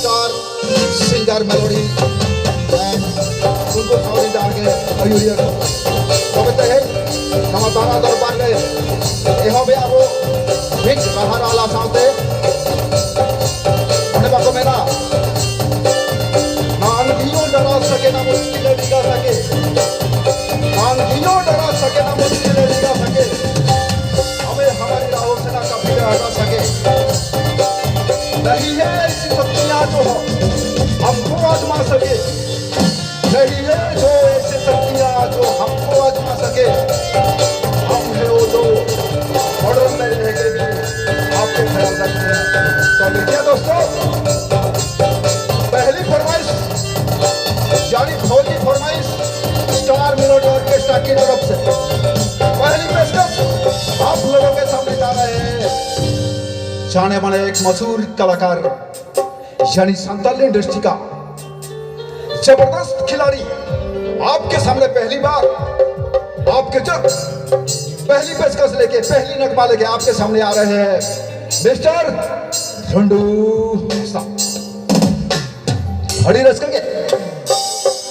singer melody and उनको sound डाल के ayuria ko sabete hai nama tana darbar le ehobe abo big bahar ala saute one bako mena मान दियो डरा सके ना मुश्किलें दिखा सके मान दियो डरा सके ना मुश्किलें दिखा सके हमें हमारी राहों से ना कभी हटा सके नहीं है ऐसी शक्तियां जो हमको आजमा सके नहीं है जो ऐसी शक्तियां जो हमको आजमा सके हम है वो जो मॉडर्न में रह के भी आपके ख्याल रखते हैं तो देखिए दोस्तों पहली फरमाइश यानी फौजी फरमाइश स्टार मेलोडी ऑर्केस्ट्रा की तरफ से पहली पेशकश आप लोगों के सामने जा रहे हैं जाने माने एक मशहूर कलाकार यानी संताल इंडस्ट्री का जबरदस्त खिलाड़ी आपके सामने पहली बार आपके जब पहली पेशकश लेके पहली नगमा लेके आपके सामने आ रहे हैं मिस्टर झंडू साहब हरी रस करके